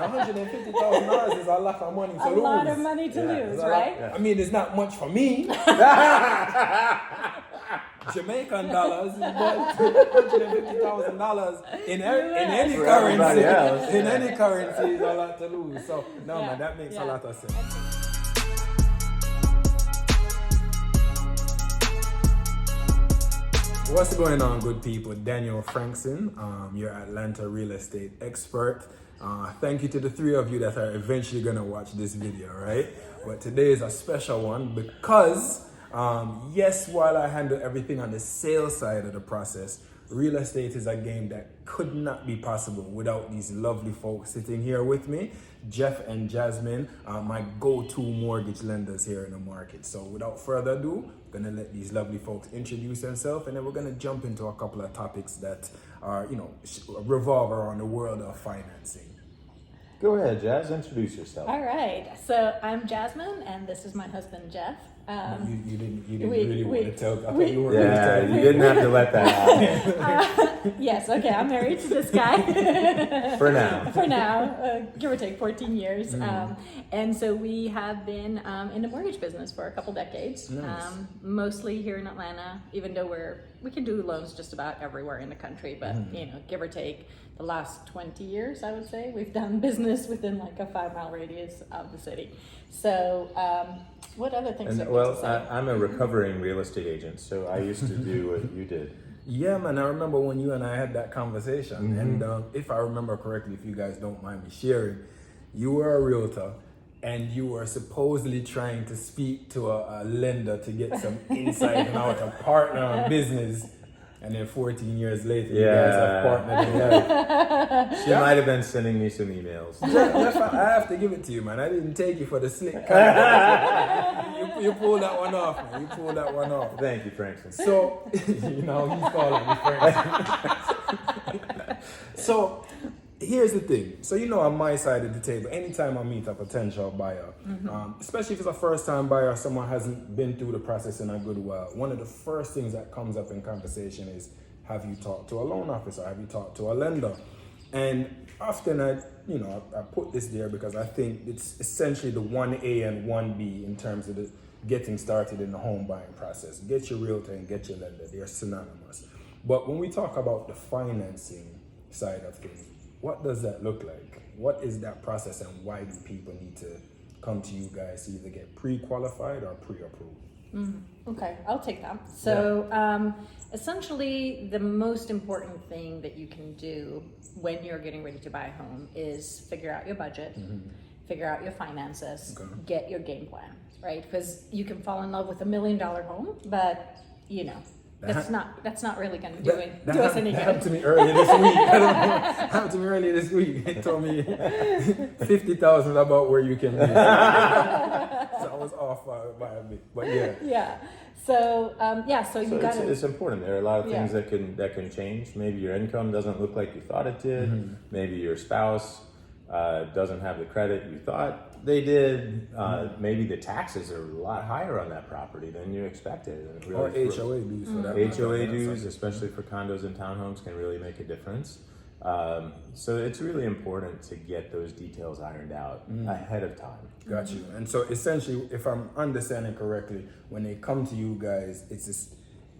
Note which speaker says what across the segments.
Speaker 1: $150,000 is a lot of money to lose.
Speaker 2: A lot of money to lose, right?
Speaker 1: I mean, it's not much for me. Jamaican dollars, but $150,000 in any currency, is a lot to lose. So no, man, that makes a lot of sense. What's going on, good people? Daniel Frankson, your Atlanta real estate expert. Thank you to the three of you that are eventually gonna watch this video, right? But today is a special one because yes, while I handle everything on the sales side of the process, real estate is a game that could not be possible without these lovely folks sitting here with me, Jeff and Jasmine, my go-to mortgage lenders here in the market. So without further ado, I'm gonna let these lovely folks introduce themselves, and then we're gonna jump into a couple of topics that are, revolve around the world of financing.
Speaker 3: Go ahead, Jazz, introduce yourself.
Speaker 2: All right, so I'm Jasmine, and this is my husband, Jeff.
Speaker 1: You didn't really want to tell. I thought you were going to tell.
Speaker 3: You didn't have to let that
Speaker 2: out. Yes, okay, I'm married to this guy.
Speaker 3: For now.
Speaker 2: For now, give or take 14 years. And so we have been in the mortgage business for a couple decades,
Speaker 1: nice.
Speaker 2: Mostly here in Atlanta, even though we can do loans just about everywhere in the country, but give or take the last 20 years, I would say, we've done business within like a 5-mile radius of the city. So what other things?
Speaker 3: I'm a recovering real estate agent, so I used to do what you did.
Speaker 1: Yeah, man, I remember when you and I had that conversation, and if I remember correctly, if you guys don't mind me sharing, you were a realtor, and you were supposedly trying to speak to a lender to get some insight on how to partner on business. And then 14 years later, you guys have partnered together.
Speaker 3: She might have been sending me some emails.
Speaker 1: Jeff, I have to give it to you, man. I didn't take you for the slick kind. You pulled that one off, man. You pulled that one off.
Speaker 3: Thank you, Frankson.
Speaker 1: So, he's calling me Frankson. So, here's the thing. So, on my side of the table, anytime I meet a potential buyer, especially if it's a first-time buyer, someone hasn't been through the process in a good while, one of the first things that comes up in conversation is, have you talked to a loan officer? Have you talked to a lender? And often I put this there because I think it's essentially the 1A and 1B in terms of the getting started in the home buying process. Get your realtor and get your lender. They're synonymous. But when we talk about the financing side of things, what does that look like? What is that process, and why do people need to come to you guys to either get pre-qualified or pre-approved?
Speaker 2: Okay, I'll take that. So essentially, the most important thing that you can do when you're getting ready to buy a home is figure out your budget, figure out your finances, get your game plan, right? Because you can fall in love with $1 million home, but that's not really going to do us any good.
Speaker 1: That happened to me earlier this week. It told me 50,000 about where you can be. So I was off by a bit, but yeah.
Speaker 2: Yeah. So you got to.
Speaker 3: It's important. There are a lot of things that can change. Maybe your income doesn't look like you thought it did. Maybe your spouse doesn't have the credit you thought they did. Maybe the taxes are a lot higher on that property than you expected.
Speaker 1: Or HOA dues for that.
Speaker 3: HOA dues, especially for condos and townhomes, can really make a difference. So it's really important to get those details ironed out ahead of time.
Speaker 1: Got you. And so essentially, if I'm understanding correctly, when they come to you guys, it's just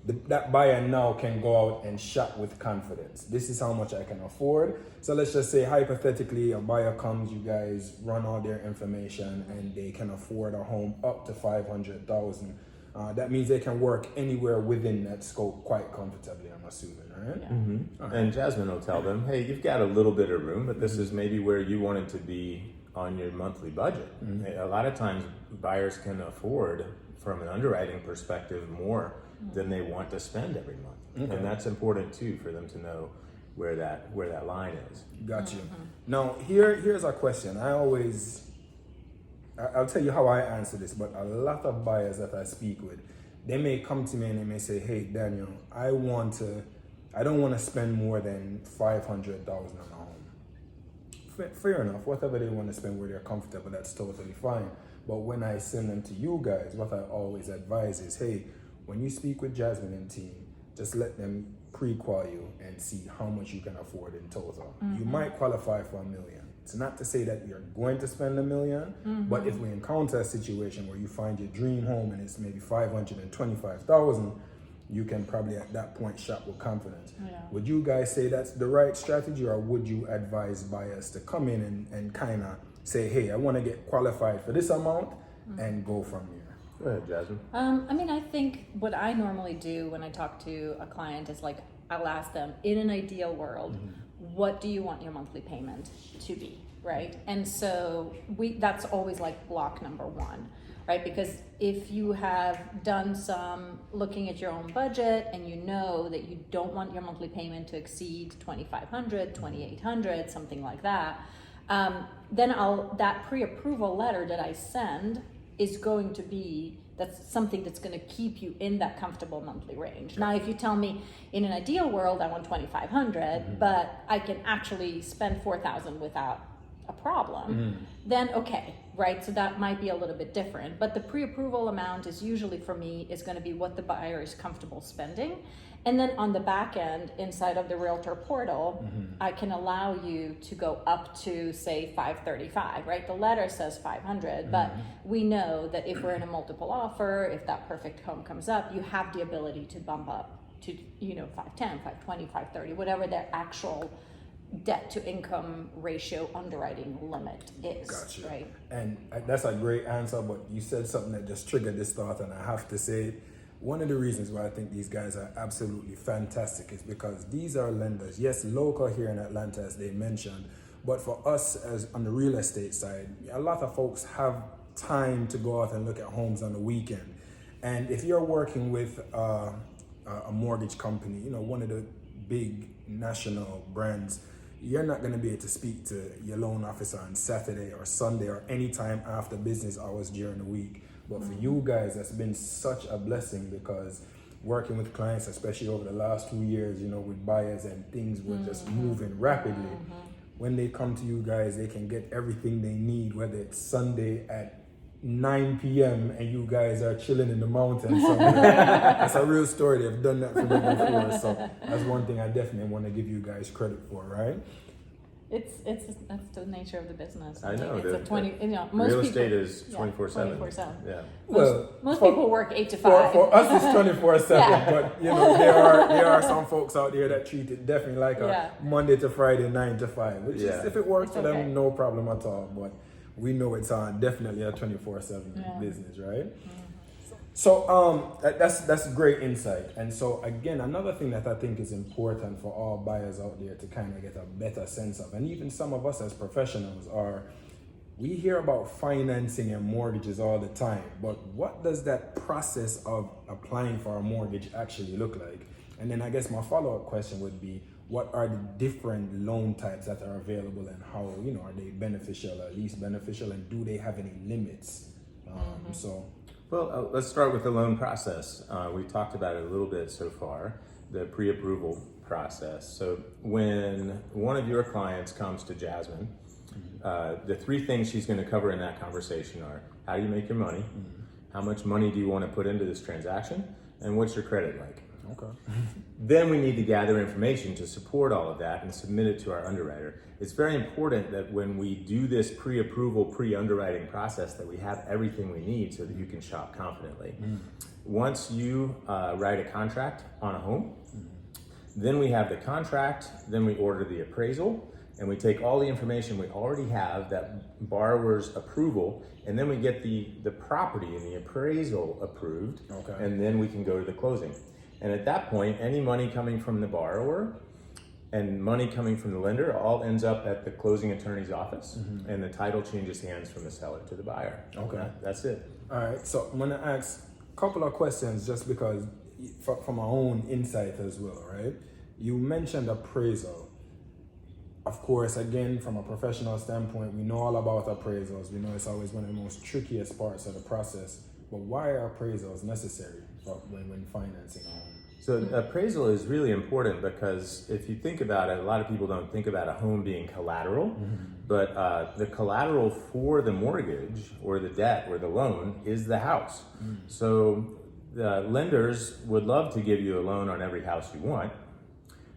Speaker 1: that buyer now can go out and shop with confidence. This is how much I can afford. So let's just say hypothetically a buyer comes, you guys run all their information, and they can afford a home up to $500,000. That means they can work anywhere within that scope quite comfortably, I'm assuming, right?
Speaker 2: Yeah.
Speaker 3: And Jasmine will tell them, hey, you've got a little bit of room, but this is maybe where you wanted to be on your monthly budget. A lot of times buyers can afford, from an underwriting perspective, more than they want to spend every month. And that's important too, for them to know where that line is.
Speaker 1: Got you. Now here's a question. I'll tell you how I answer this, but a lot of buyers that I speak with, they may come to me and they may say, hey Daniel, I don't want to spend more than $500,000 on a home. Fair enough, whatever they want to spend where they're comfortable, that's totally fine. But when I send them to you guys, what I always advise is, hey, when you speak with Jasmine and team, just let them pre-qual you and see how much you can afford in total. You might qualify for $1 million. It's not to say that you're going to spend $1 million, but if we encounter a situation where you find your dream home and it's maybe $525,000, you can probably at that point shop with confidence.
Speaker 2: Yeah.
Speaker 1: Would you guys say that's the right strategy, or would you advise buyers to come in and kind of say, hey, I want to get qualified for this amount and go from there?
Speaker 3: Go ahead, Jasmine.
Speaker 2: I mean, I think what I normally do when I talk to a client is like, I'll ask them, in an ideal world, what do you want your monthly payment to be, right? And so that's always like block number one, right? Because if you have done some looking at your own budget and you know that you don't want your monthly payment to exceed $2,500, $2,800, something like that, then that pre-approval letter that I send is going to be, that's something that's going to keep you in that comfortable monthly range. Now, if you tell me in an ideal world, I want 2,500, but I can actually spend 4,000 without a problem, then okay, right? So that might be a little bit different. But the pre-approval amount is usually, for me, is going to be what the buyer is comfortable spending. And then on the back end, inside of the Realtor portal, I can allow you to go up to, say, 535, right? The letter says 500, but we know that if we're in a multiple offer, if that perfect home comes up, you have the ability to bump up to, 510, 520, 530, whatever their actual debt to income ratio underwriting limit is.
Speaker 1: Gotcha.
Speaker 2: Right?
Speaker 1: And that's a great answer, but you said something that just triggered this thought, and I have to say it. One of the reasons why I think these guys are absolutely fantastic is because these are lenders, yes, local here in Atlanta, as they mentioned, but for us as on the real estate side, a lot of folks have time to go out and look at homes on the weekend. And if you're working with a mortgage company, one of the big national brands, you're not going to be able to speak to your loan officer on Saturday or Sunday or any time after business hours during the week. But for you guys, that's been such a blessing, because working with clients, especially over the last 2 years, with buyers and things were just moving rapidly. When they come to you guys, they can get everything they need, whether it's Sunday at 9 p.m. and you guys are chilling in the mountains. That's a real story. They've done that for me before. So that's one thing I definitely want to give you guys credit for, right?
Speaker 2: That's the nature of the business.
Speaker 3: I know.
Speaker 2: It's most
Speaker 3: real
Speaker 2: people,
Speaker 3: estate is 24/7.
Speaker 2: 24/7.
Speaker 3: Yeah.
Speaker 2: Most people work 8 to 5.
Speaker 1: For us, it's 24/7.
Speaker 2: Yeah.
Speaker 1: But there are some folks out there that treat it definitely like a Monday to Friday 9 to 5. Which is, if it works for them, no problem at all. But we know it's definitely a 24/7 business, right? So that's great insight. And so again, another thing that I think is important for all buyers out there to kind of get a better sense of, and even some of us as professionals we hear about financing and mortgages all the time, but what does that process of applying for a mortgage actually look like? And then I guess my follow-up question would be, what are the different loan types that are available, and how, are they beneficial or least beneficial, and do they have any limits?
Speaker 3: Well, let's start with the loan process. We've talked about it a little bit so far, the pre-approval process. So when one of your clients comes to Jasmine, the three things she's going to cover in that conversation are: how do you make your money? How much money do you want to put into this transaction? And what's your credit like?
Speaker 1: Okay.
Speaker 3: Then we need to gather information to support all of that and submit it to our underwriter. It's very important that when we do this pre-approval, pre-underwriting process, that we have everything we need so that you can shop confidently. Once you write a contract on a home, then we have the contract, then we order the appraisal, and we take all the information we already have, that borrower's approval, and then we get the property and the appraisal approved, and then we can go to the closing. And at that point, any money coming from the borrower and money coming from the lender all ends up at the closing attorney's office, and the title changes hands from the seller to the buyer.
Speaker 1: Okay.
Speaker 3: That's it.
Speaker 1: All right, so I'm gonna ask a couple of questions just because from my own insight as well, right? You mentioned appraisal. Of course, again, from a professional standpoint, we know all about appraisals. We know it's always one of the most trickiest parts of the process. But why are appraisals necessary when financing a home?
Speaker 3: So appraisal is really important, because if you think about it, a lot of people don't think about a home being collateral, but the collateral for the mortgage or the debt or the loan is the house. So the lenders would love to give you a loan on every house you want.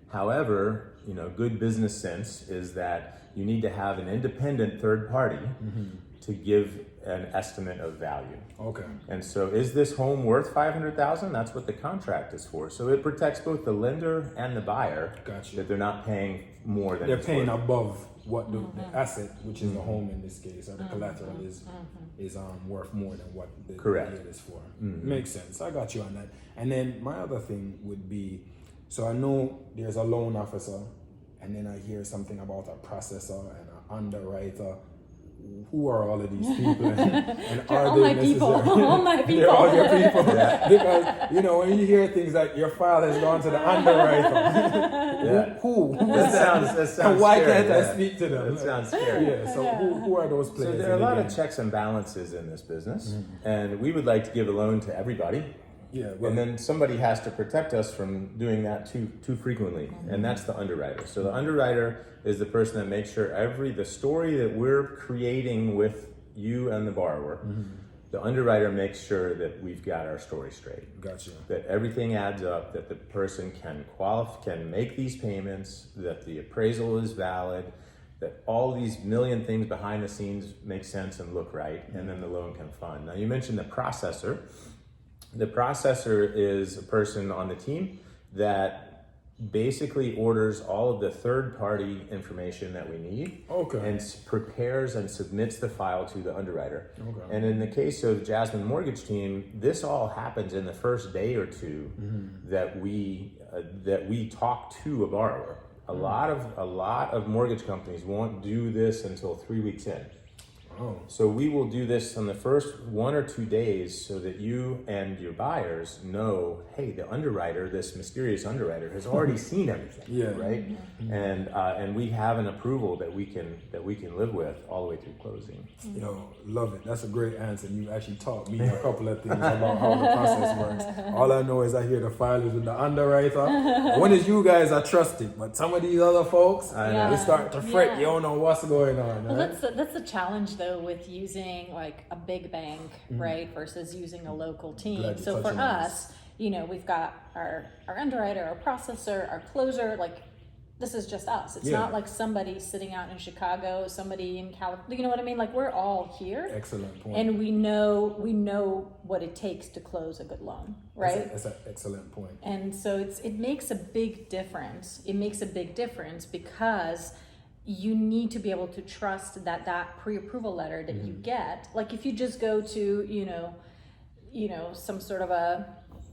Speaker 3: However, good business sense is that you need to have an independent third party to give an estimate of value.
Speaker 1: Okay.
Speaker 3: And so is this home worth $500,000? That's what the contract is for. So it protects both the lender and the buyer.
Speaker 1: Gotcha.
Speaker 3: That they're not paying more than
Speaker 1: They're
Speaker 3: it's
Speaker 1: paying
Speaker 3: worth.
Speaker 1: above what the asset, which is the home in this case, or the collateral is worth more than what the
Speaker 3: Correct.
Speaker 1: deal is for. Makes sense. I got you on that. And then my other thing would be, so I know there's a loan officer, and then I hear something about a processor and an underwriter. Who are all of these people? And
Speaker 2: They're
Speaker 1: are
Speaker 2: all
Speaker 1: they
Speaker 2: my people.
Speaker 1: necessary?
Speaker 2: All my
Speaker 1: They're all your
Speaker 2: people.
Speaker 1: people. Because, you know, when you hear things like your file has gone to the underwriter, who?
Speaker 3: That sounds
Speaker 1: And why
Speaker 3: scary,
Speaker 1: can't I
Speaker 3: yeah.
Speaker 1: speak to them?
Speaker 3: That sounds scary.
Speaker 1: Yeah, so who are those players?
Speaker 3: So there are a
Speaker 1: in the
Speaker 3: lot
Speaker 1: game?
Speaker 3: of checks and balances in this business, and we would like to give a loan to everybody.
Speaker 1: Yeah, well,
Speaker 3: And then somebody has to protect us from doing that too frequently, and that's the underwriter. So the underwriter is the person that makes sure the story that we're creating with you and the borrower, the underwriter makes sure that we've got our story straight.
Speaker 1: Gotcha.
Speaker 3: That everything adds up, that the person can make these payments, that the appraisal is valid, that all these million things behind the scenes make sense and look right, and then the loan can fund. Now you mentioned the processor. The processor is a person on the team that basically orders all of the third-party information that we need, and prepares and submits the file to the underwriter.
Speaker 1: Okay.
Speaker 3: And in the case of Jasmine Mortgage Team, this all happens in the first day or two that we talk to a borrower. A lot of mortgage companies won't do this until 3 weeks in.
Speaker 1: Oh.
Speaker 3: So we will do this on the first 1 or 2 days so that you and your buyers know, hey, the underwriter, this mysterious underwriter, has already seen everything.
Speaker 1: Yeah.
Speaker 3: Right? And we have an approval that we can live with all the way through closing.
Speaker 1: Yo, love it. That's a great answer. You actually taught me a couple of things about how the process works. All I know is I hear the file is with the underwriter. One is you guys are trusted, but some of these other folks, they start to fret. You don't know what's going on.
Speaker 2: Well,
Speaker 1: right?
Speaker 2: that's the challenge though with using like a big bank, right, versus using a local team.
Speaker 1: Glad you
Speaker 2: So
Speaker 1: touched
Speaker 2: for
Speaker 1: on
Speaker 2: us, you know, we've got our underwriter, our processor, our closer, like this is just us. It's not like somebody sitting out in Chicago, somebody in California, you know what I mean? Like we're all here.
Speaker 1: Excellent point.
Speaker 2: And we know what it takes to close a good loan, right?
Speaker 1: That's an excellent point.
Speaker 2: And so it makes a big difference. It makes a big difference because you need to be able to trust that pre-approval letter that you get. Like if you just go to, you know, some sort of a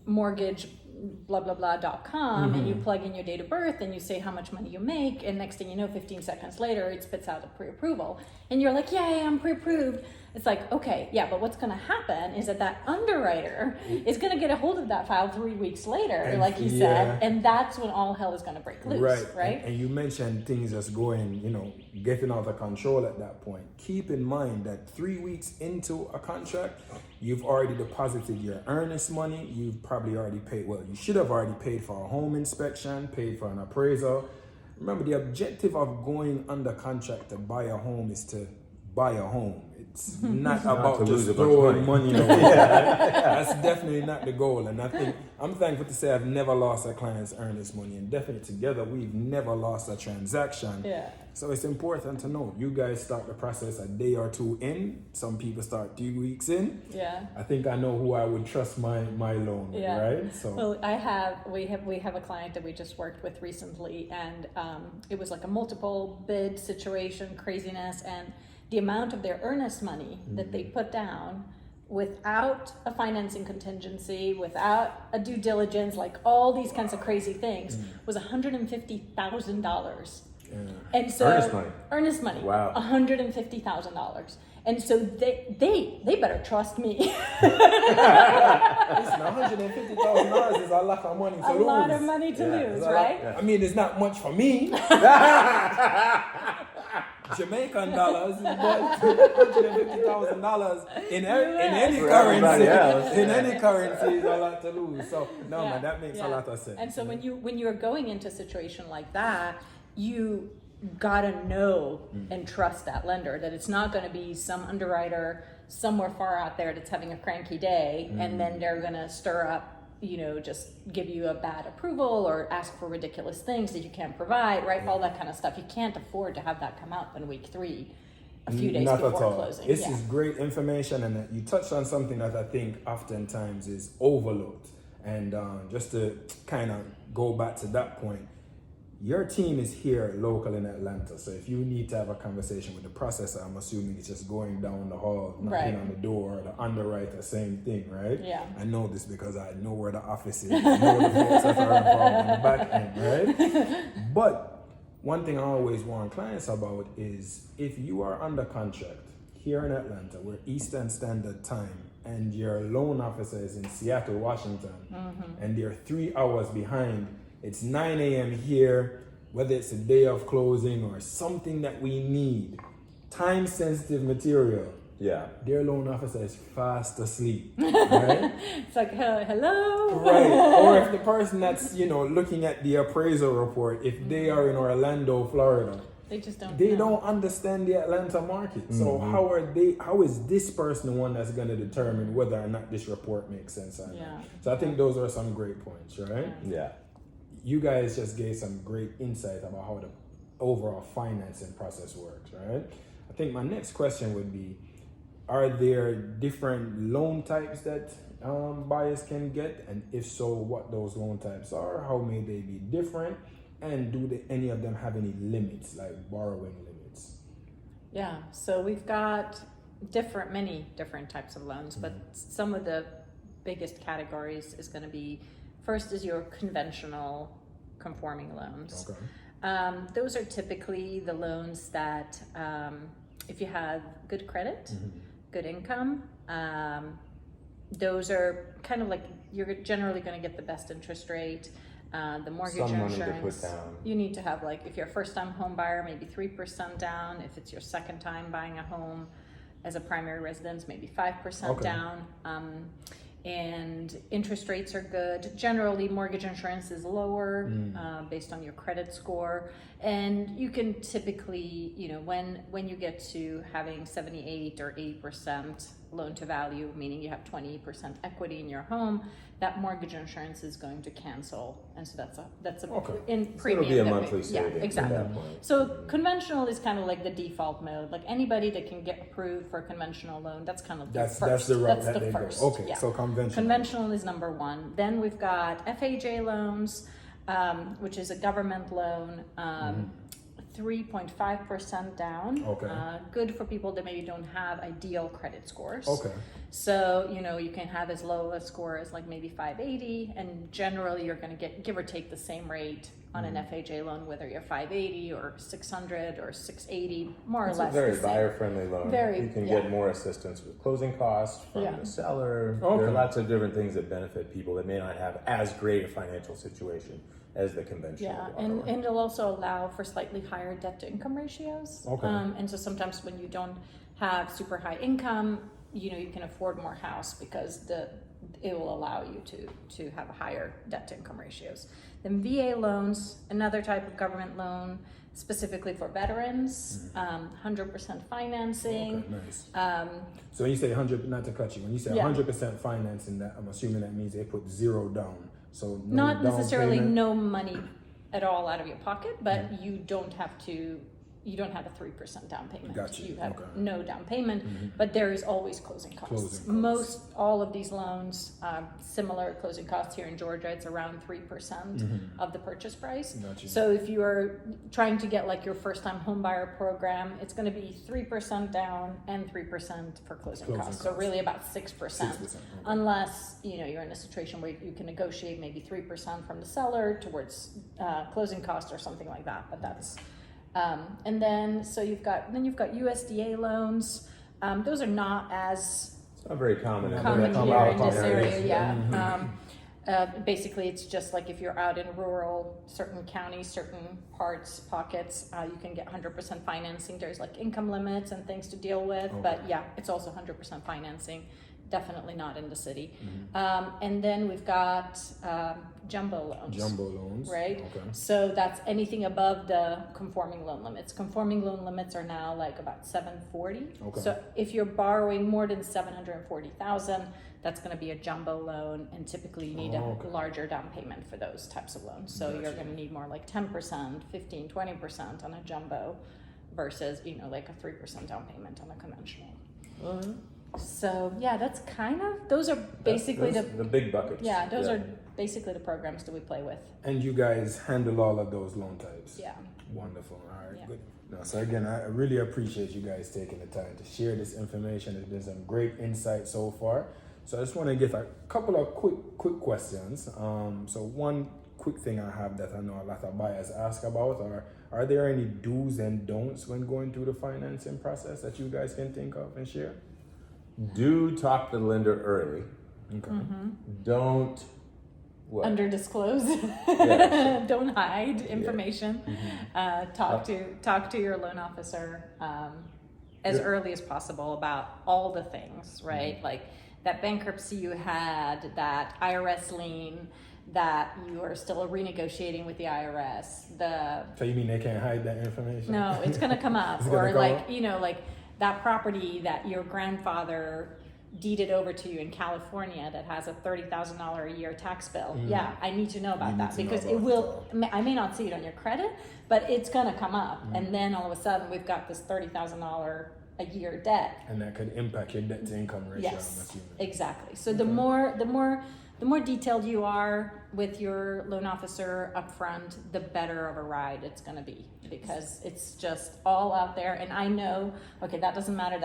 Speaker 2: mortgage blah blah blah.com and you plug in your date of birth and you say how much money you make, and next thing you know 15 seconds later it spits out a pre-approval and you're like, yay, I'm pre-approved. It's like, okay, yeah, but what's going to happen is that underwriter is going to get a hold of that file 3 weeks later,
Speaker 1: And
Speaker 2: like you said, and that's when all hell is going to break loose, right?
Speaker 1: And you mentioned things that's going, you know, getting out of control at that point. Keep in mind that 3 weeks into a contract, you've already deposited your earnest money. You've probably already paid, well, you should have already paid for a home inspection, paid for an appraisal. Remember, the objective of going under contract to buy a home is to buy a home. It's not about
Speaker 3: to
Speaker 1: just
Speaker 3: lose a bunch of
Speaker 1: throwing money away. That's definitely not the goal. And I think I'm thankful to say I've never lost a client's earnest money, and definitely together we've never lost a transaction.
Speaker 2: Yeah.
Speaker 1: So it's important to know you guys start the process a day or two in. Some people start 3 weeks in.
Speaker 2: Yeah.
Speaker 1: I think I know who I would trust my loan with, right? So
Speaker 2: Well, we have a client that we just worked with recently, and it was like a multiple bid situation, craziness, and the amount of their earnest money that they put down without a financing contingency, without a due diligence, like all these kinds of crazy things, was $150,000.
Speaker 1: yeah.
Speaker 2: And so
Speaker 3: Earnest money. Wow.
Speaker 2: $150,000. And so they better trust me.
Speaker 1: Listen, $150,000 is a lot of money to
Speaker 2: A
Speaker 1: lose.
Speaker 2: lot of money to lose,
Speaker 1: It's a
Speaker 2: right?
Speaker 1: lot. I mean, it's not much for me. Jamaican dollars, but $150,000 in any
Speaker 3: For everybody else.
Speaker 1: currency, in any currency is a lot to lose. So no,
Speaker 2: Yeah,
Speaker 1: man, that makes
Speaker 2: yeah.
Speaker 1: a lot of sense.
Speaker 2: And so when you're going into a situation like that, you gotta know and trust that lender, that it's not gonna be some underwriter somewhere far out there that's having a cranky day and then they're gonna stir up just give you a bad approval or ask for ridiculous things that you can't provide, right? All that kind of stuff. You can't afford to have that come out in week 3, a few days
Speaker 1: Not
Speaker 2: before
Speaker 1: at all.
Speaker 2: closing.
Speaker 1: This is great information, and you touched on something that I think oftentimes is overlooked. And just to kind of go back to that point, your team is here local in Atlanta. So if you need to have a conversation with the processor, I'm assuming it's just going down the hall, knocking on the door, the underwriter, same thing, right?
Speaker 2: Yeah.
Speaker 1: I know this because I know where the office is. I know the folks that are involved on the back end, right? But one thing I always warn clients about is if you are under contract here in Atlanta, we're Eastern Standard Time, and your loan officer is in Seattle, Washington, and they're 3 hours behind. It's 9 a.m. here, whether it's a day of closing or something that we need, time-sensitive material.
Speaker 3: Yeah.
Speaker 1: Their loan officer is fast asleep, right?
Speaker 2: It's like, hello?
Speaker 1: Right. Or if the person that's, looking at the appraisal report, if they are in Orlando, Florida,
Speaker 2: They just don't
Speaker 1: they
Speaker 2: know.
Speaker 1: don't understand the Atlanta market. So how is this person the one that's going to determine whether or not this report makes sense or not?
Speaker 2: Yeah.
Speaker 1: So I think those are some great points, right?
Speaker 3: Yeah.
Speaker 1: You guys just gave some great insight about how the overall financing process works, right? I think my next question would be, are there different loan types that buyers can get? And if so, what those loan types are? How may they be different? And do any of them have any limits, like borrowing limits?
Speaker 2: Yeah, so we've got many different types of loans, but some of the biggest categories is going to be, first is your conventional conforming loans.
Speaker 1: Okay.
Speaker 2: Those are typically the loans that if you have good credit, good income, those are kind of like, you're generally going to get the best interest rate. The mortgage
Speaker 3: Some money
Speaker 2: insurance,
Speaker 3: to put down.
Speaker 2: you need to have, like, if you're a first-time home buyer, maybe 3% down. If it's your second time buying a home as a primary residence, maybe 5% down. And interest rates are good. Generally, mortgage insurance is lower based on your credit score. And you can typically, when you get to having 78 or 80% loan to value, meaning you have 20% equity in your home, that mortgage insurance is going to cancel. And so that's a in premium.
Speaker 3: So it'll be a
Speaker 2: that
Speaker 3: monthly savings
Speaker 2: yeah, exactly.
Speaker 3: at that point.
Speaker 2: So conventional is kind of like the default mode. Like anybody that can get approved for a conventional loan, that's kind of
Speaker 1: That's
Speaker 2: first.
Speaker 1: the route
Speaker 2: That's
Speaker 1: that
Speaker 2: the
Speaker 1: they
Speaker 2: first.
Speaker 1: go. Okay,
Speaker 2: Yeah.
Speaker 1: so conventional.
Speaker 2: Conventional is number one. Then we've got FHA loans, which is a government loan, 3.5% down.
Speaker 1: Okay.
Speaker 2: Good for people that maybe don't have ideal credit scores.
Speaker 1: Okay.
Speaker 2: So, you can have as low a score as like maybe 580, and generally you're going to get, give or take, the same rate on an FHA loan, whether you're 580 or 600 or 680, more
Speaker 3: It's
Speaker 2: or
Speaker 3: a
Speaker 2: less.
Speaker 3: very
Speaker 2: the same.
Speaker 3: buyer-friendly loan. You can get more assistance with closing costs from the seller.
Speaker 1: Okay.
Speaker 3: There are lots of different things that benefit people that may not have as great a financial situation as the conventional borrower.
Speaker 2: And it'll also allow for slightly higher debt to income ratios.
Speaker 1: Okay.
Speaker 2: And so sometimes when you don't have super high income, you can afford more house because it will allow you to have higher debt to income ratios. Then VA loans, another type of government loan specifically for veterans, 100% financing.
Speaker 1: Okay, nice. So when you say 100, not to cut you, when you say 100% financing, that I'm assuming that means they put zero down. So no
Speaker 2: Not
Speaker 1: down
Speaker 2: necessarily
Speaker 1: payment?
Speaker 2: no money at all out of your pocket, but you don't have a 3% down payment.
Speaker 1: Gotcha.
Speaker 2: You have
Speaker 1: Okay.
Speaker 2: no down payment, but there is always closing costs.
Speaker 1: Closing costs.
Speaker 2: Most all of these loans, similar closing costs here in Georgia, it's around 3% of the purchase price.
Speaker 1: Gotcha.
Speaker 2: So if you are trying to get like your first time home buyer program, it's going to be 3% down and 3% for closing costs. So really about 6%.
Speaker 1: 6%, okay.
Speaker 2: Unless you're in a situation where you can negotiate maybe 3% from the seller towards closing costs or something like that. But that's and then you've got USDA loans. Those are not as
Speaker 3: It's not very common.
Speaker 2: common here in this area.
Speaker 3: Yeah.
Speaker 2: Basically, it's just like if you're out in rural, certain counties, certain pockets, you can get 100% financing. There's like income limits and things to deal with, but yeah, it's also 100% financing. definitely not in the city. And then we've got jumbo loans.
Speaker 1: Jumbo loans.
Speaker 2: Right?
Speaker 1: Okay.
Speaker 2: So that's anything above the conforming loan limits. Conforming loan limits are now like about 740.
Speaker 1: Okay.
Speaker 2: So if you're borrowing more than 740,000, that's going to be a jumbo loan, and typically you need a larger down payment for those types of loans. So you're going to need more like 10%, 15, 20% on a jumbo versus, you know, like a 3% down payment on a conventional. So yeah, that's kind of, those are basically
Speaker 3: the big buckets.
Speaker 2: Yeah, those are basically the programs that we play with.
Speaker 1: And you guys handle all of those loan types?
Speaker 2: Yeah.
Speaker 1: Wonderful. All right,
Speaker 2: Yeah.
Speaker 1: good. No, so again, I really appreciate you guys taking the time to share this information. There's been some great insight so far. So I just want to get a couple of quick questions. So one quick thing I have that I know a lot of buyers ask about are there any do's and don'ts when going through the financing process that you guys can think of and share?
Speaker 3: Do talk to the lender early.
Speaker 1: Okay.
Speaker 3: Don't what?
Speaker 2: Under disclose.
Speaker 3: Yes.
Speaker 2: Don't hide information. Talk to your loan officer as early as possible about all the things, right? Like that bankruptcy you had, that IRS lien, that you are still renegotiating with the IRS.
Speaker 1: So you mean they can't hide that information?
Speaker 2: No, it's going to come up.
Speaker 1: It's gonna
Speaker 2: Or
Speaker 1: come
Speaker 2: like,
Speaker 1: up?
Speaker 2: you know, like that property that your grandfather deeded over to you in California that has a $30,000 a year tax bill. Yeah, I need to know about
Speaker 1: need
Speaker 2: that
Speaker 1: to know
Speaker 2: because
Speaker 1: about
Speaker 2: it will, I may not see it on your credit, but it's going to come up. And then all of a sudden we've got this $30,000 a year debt.
Speaker 1: And that could impact your debt to income ratio, I'm
Speaker 2: Yes,
Speaker 1: assuming.
Speaker 2: exactly. So the more detailed you are with your loan officer up front, the better of a ride it's going to be, because it's just all out there. And I know, okay, that doesn't matter,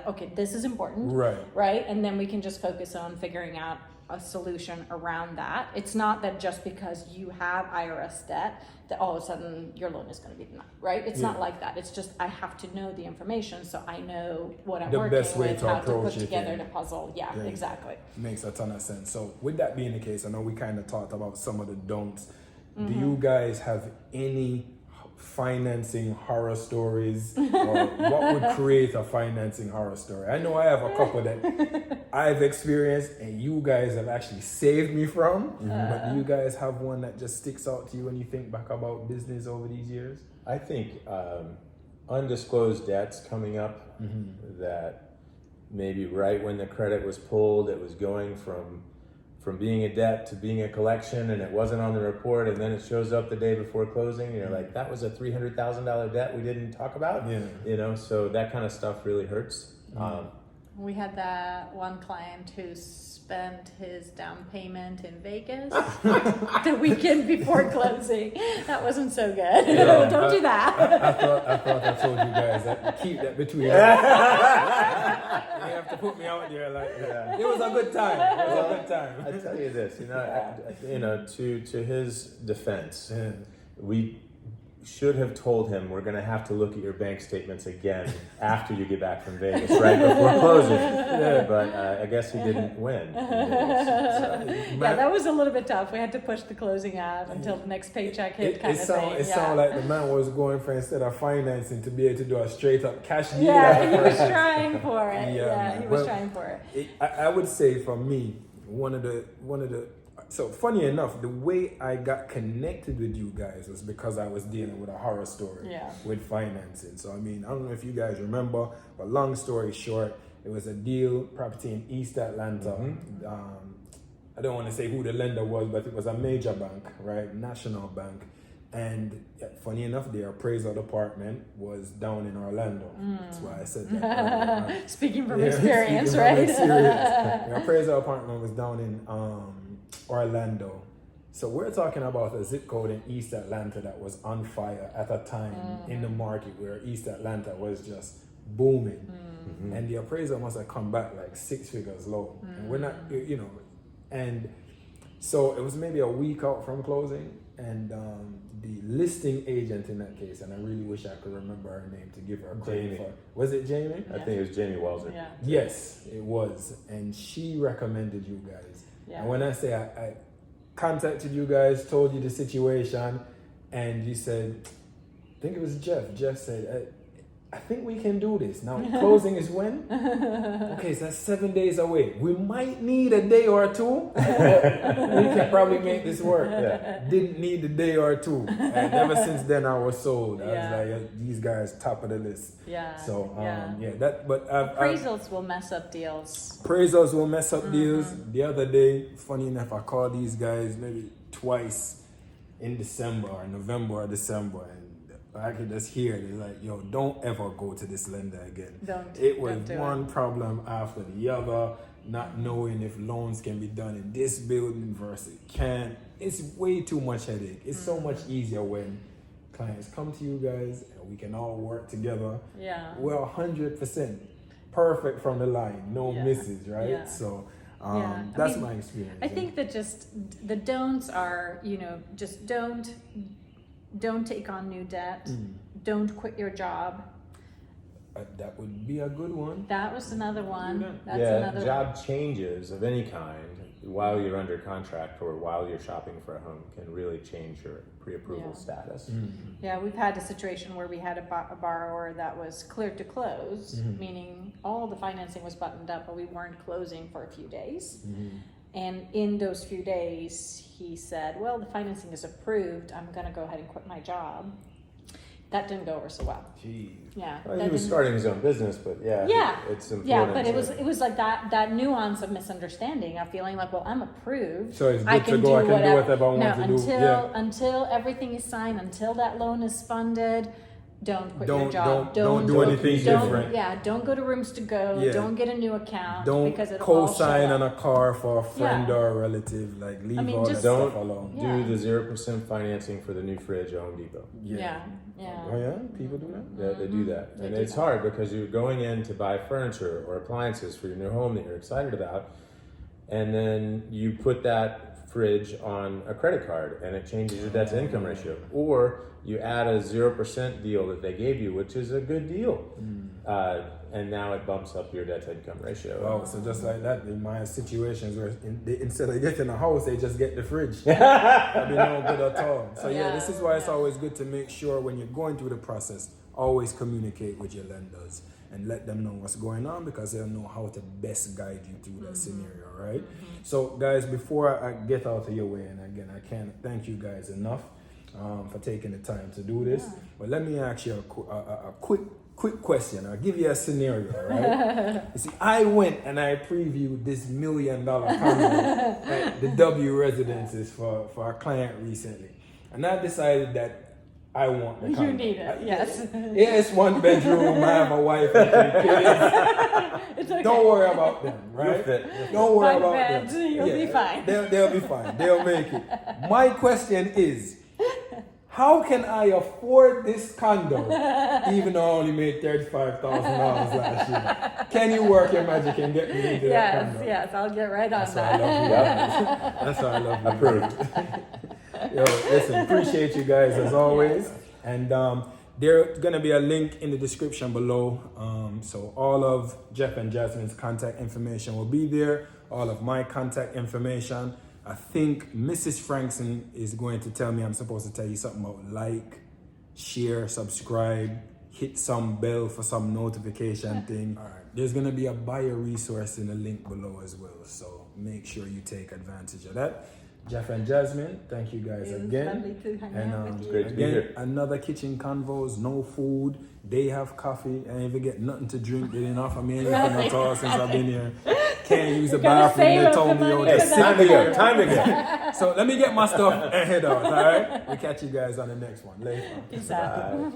Speaker 2: okay, this is important, right? And then we can just focus on figuring out a solution around that. It's not that just because you have IRS debt that all of a sudden your loan is going to be denied, right? It's not like that. It's just I have to know the information so I know what I'm working with, how to put together the puzzle. Yeah, exactly.
Speaker 1: Makes a ton of sense. So with that being the case, I know we kind of talked about some of the don'ts. Do you guys have any financing horror stories, or what would create a financing horror story? I know I have a couple that I've experienced and you guys have actually saved me from, but do you guys have one that just sticks out to you when you think back about business over these years?
Speaker 3: I think undisclosed debts coming up, that maybe right when the credit was pulled, it was going from being a debt to being a collection, and it wasn't on the report, and then it shows up the day before closing, and you're like, that was a $300,000 debt we didn't talk about. You know, so that kind of stuff really hurts.
Speaker 2: We had that one client who spent his down payment in Vegas the weekend before closing. That wasn't so good. Don't do that.
Speaker 1: I thought I told you guys that keep that between us. You have to put me out there like that. It was a good time.
Speaker 3: I tell you this, to his defense, we should have told him we're going to have to look at your bank statements again after you get back from Vegas, right before closing. But I guess he didn't win. In Vegas,
Speaker 2: Yeah, that was a little bit tough. We had to push the closing out until the next paycheck hit,
Speaker 1: It sounded like the man was going for, instead of financing, to be able to do a straight up cash deal.
Speaker 2: Yeah, he was trying for it.
Speaker 1: Yeah,
Speaker 2: he was trying for it.
Speaker 1: I would say for me, one of the so funny enough, the way I got connected with you guys was because I was dealing with a horror story with financing. So I mean, I don't know if you guys remember, but long story short, it was a deal property in East Atlanta. I don't want to say who the lender was, but it was a major bank, right? National bank. And funny enough, the appraisal department was down in Orlando. That's why I said that.
Speaker 2: Speaking from experience, right?
Speaker 1: The appraisal department was down in Orlando. So we're talking about a zip code in East Atlanta that was on fire at a time in the market where East Atlanta was just booming. And the appraisal must have come back like 6 figures low. And we're not, and so it was maybe a week out from closing, and the listing agent in that case, and I really wish I could remember her name to give her credit for. Was it Jamie?
Speaker 3: I think it was Jamie Welser.
Speaker 2: Yeah.
Speaker 1: Yes, it was. And she recommended you guys.
Speaker 2: Yeah.
Speaker 1: And when I say I contacted you guys, told you the situation, and you said, I think it was Jeff. Jeff said, I think we can do this. Now, closing is when? Okay, so that's 7 days away. We might need a day or two. We can probably make this work.
Speaker 3: Yeah.
Speaker 1: Didn't need a day or two. And ever since then, I was sold. I
Speaker 2: Yeah.
Speaker 1: was like, these guys, top of the list.
Speaker 2: Yeah.
Speaker 1: So,
Speaker 2: yeah.
Speaker 1: that, but
Speaker 2: Appraisals will mess up deals.
Speaker 1: appraisals will mess up deals. The other day, funny enough, I called these guys maybe twice in December or November or December, and I could just hear it. It's like, yo, don't ever go to this lender again. It was
Speaker 2: don't do
Speaker 1: one problem after the other, not knowing if loans can be done in this building versus can't. It's way too much headache. It's so much easier when clients come to you guys and we can all work together.
Speaker 2: Yeah.
Speaker 1: We're 100% perfect from the line, no
Speaker 2: Yeah.
Speaker 1: misses, right?
Speaker 2: Yeah.
Speaker 1: So
Speaker 2: Yeah. I
Speaker 1: that's
Speaker 2: mean,
Speaker 1: my experience.
Speaker 2: I think that just the don'ts are, just don't take on new debt. Don't quit your job.
Speaker 1: That would be a good one.
Speaker 2: That was another one. That's
Speaker 3: Yeah,
Speaker 2: another
Speaker 3: job changes of any kind while you're under contract or while you're shopping for a home can really change your pre-approval
Speaker 2: Yeah.
Speaker 3: status.
Speaker 2: Yeah, we've had a situation where we had a borrower that was cleared to close, meaning all the financing was buttoned up, but we weren't closing for a few days. And in those few days, he said, well, the financing is approved. I'm going to go ahead and quit my job. That didn't go over so well.
Speaker 1: Jeez.
Speaker 2: Yeah.
Speaker 3: Well,
Speaker 2: that
Speaker 3: he was
Speaker 2: didn't-
Speaker 3: starting his own business, but
Speaker 2: Yeah.
Speaker 3: it's important.
Speaker 2: Yeah, but
Speaker 3: to-
Speaker 2: it was like that nuance of misunderstanding of feeling like, well, I'm approved.
Speaker 1: So it's
Speaker 2: I
Speaker 1: good to
Speaker 2: can
Speaker 1: go.
Speaker 2: do
Speaker 1: I can do
Speaker 2: whatever.
Speaker 1: whatever I want
Speaker 2: No,
Speaker 1: to do.
Speaker 2: until everything is signed, until that loan is funded, don't quit your
Speaker 1: Don't
Speaker 2: job.
Speaker 1: do anything
Speaker 2: don't-
Speaker 1: different.
Speaker 2: Yeah, don't go to Rooms to Go.
Speaker 1: Yeah.
Speaker 2: Don't get a new account
Speaker 1: Don't
Speaker 2: because it'll all show
Speaker 1: co-sign on
Speaker 2: up.
Speaker 1: a car for a friend
Speaker 2: Yeah.
Speaker 1: or a relative. Like leave
Speaker 2: I mean,
Speaker 1: all that
Speaker 2: just-
Speaker 1: stuff
Speaker 3: Don't
Speaker 1: alone.
Speaker 2: Yeah.
Speaker 3: do the 0% financing for the new fridge at Home Depot.
Speaker 2: Yeah.
Speaker 1: Oh yeah, people do that.
Speaker 3: They do that.
Speaker 2: They
Speaker 3: And
Speaker 2: do
Speaker 3: it's
Speaker 2: that.
Speaker 3: hard because you're going in to buy furniture or appliances for your new home that you're excited about. And then you put that fridge on a credit card and it changes your debt to income ratio. Or you add a 0% deal that they gave you, which is a good deal. And now it bumps up your debt to income ratio.
Speaker 1: Wow, so just like that, in my situations where instead of getting a house, they just get the fridge. That'd be no good at all. So yeah, this is why it's always good to make sure when you're going through the process, always communicate with your lenders and let them know what's going on because they'll know how to best guide you through that scenario, right? So guys, before I get out of your way, and again, I can't thank you guys enough for taking the time to do this. But let me ask you a quick question. I'll give you a scenario, right? You see, I went and I previewed this $1 million condo at the W Residences for a client recently. And I decided that I want the condo.
Speaker 2: You need it, yes.
Speaker 1: Yeah, it's 1 bedroom. I have a wife and 3 kids.
Speaker 2: It's okay.
Speaker 1: Don't worry about them, right?
Speaker 3: You'll fit.
Speaker 1: Don't worry
Speaker 2: 5
Speaker 1: about
Speaker 2: beds,
Speaker 1: them.
Speaker 2: you'll be fine.
Speaker 1: They'll be fine. They'll make it. My question is, how can I afford this condo even though I only made $35,000 last year? Can you work your magic and get me into that condo?
Speaker 2: Yes, I'll get right on
Speaker 1: That's why I
Speaker 2: that.
Speaker 1: love you. That's why I love you. Approved. Yo, listen, appreciate you guys as always. And there's gonna be a link in the description below. So all of Jeff and Jasmine's contact information will be there. All of my contact information. I think Mrs. Frankson is going to tell me I'm supposed to tell you something about like, share, subscribe, hit some bell for some notification thing. All right. There's gonna be a buyer resource in the link below as well. So make sure you take advantage of that. Jeff and Jasmine, thank you guys
Speaker 2: It was
Speaker 1: again.
Speaker 2: lovely to hang out with you.
Speaker 3: great to be
Speaker 1: Again,
Speaker 3: here.
Speaker 1: another kitchen convos, no food. They have coffee. I ain't even get nothing to drink. They didn't offer me anything at all since I've been here. Can't use the
Speaker 2: Gotta
Speaker 1: bathroom.
Speaker 2: save
Speaker 1: They
Speaker 2: up
Speaker 1: told
Speaker 2: the
Speaker 1: me,
Speaker 2: money
Speaker 1: yo,
Speaker 2: for
Speaker 1: this
Speaker 2: that.
Speaker 3: Time to go. Time to go.
Speaker 1: So let me get my stuff and head out, all right? We'll catch you guys on the next one. Later.
Speaker 2: Peace out.